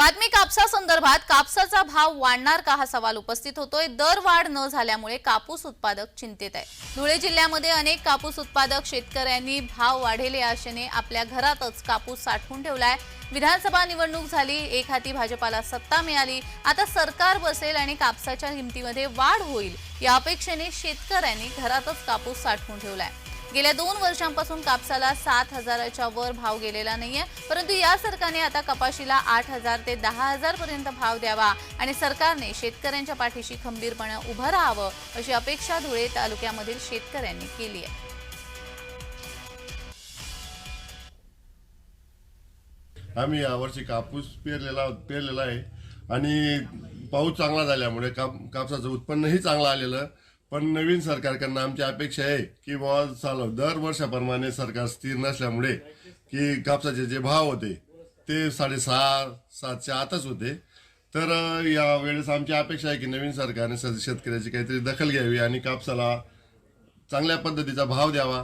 बातमी कापसासंदर्भात कापसाचा भाव वाढणार का हा सवाल उपस्थित होतोय। दरवाढ न झाल्यामुळे कापूस उत्पादक चिंतेत आहे। धुळे जिल्ह्यामध्ये अनेक कापूस उत्पादक शेतकऱ्यांनी भाव वाढेल या आशेने आपल्या घरातच कापूस साठवून ठेवलाय। विधानसभा निवडणूक झाली, एक हाती भाजपाला सत्ता मिळाली, आता सरकार बसेल आणि कापसाच्या किमतीमध्ये वाढ होईल या अपेक्षेने शेतकऱ्यांनी घरातच कापूस साठवून ठेवलाय। गेल्या 2 वर्षांपासून कापसाला 7,000च्या वर भाव गेलेला नाहीये, परंतु या सरकारने आता कपाशीला 8,000 ते 10,000 पर्यंत भाव द्यावा आणि सरकारने शेतकऱ्यांच्या पाठीशी खंबीरपणे उभं राहावं अशी अपेक्षा धुळे तालुक्यामधील शेतकऱ्यांनी केली आहे। आम्ही यावर्षी कापूस पेरलेला आहे आणि पाऊस चांगला झाल्यामुळे कापसाचं उत्पन्नही चांगलं आलेलं। पण नवीन सरकारकडनं आमची अपेक्षा आहे की दर वर्षाप्रमाणे सरकार स्थिर नसल्यामुळे की कापसाचे जे भाव होते ते 6.5-7च्या आतच होते। तर या वेळेस आमची अपेक्षा आहे की नवीन सरकारने शेतकऱ्याची काहीतरी दखल घ्यावी आणि कापसाला चांगल्या पद्धतीचा भाव द्यावा।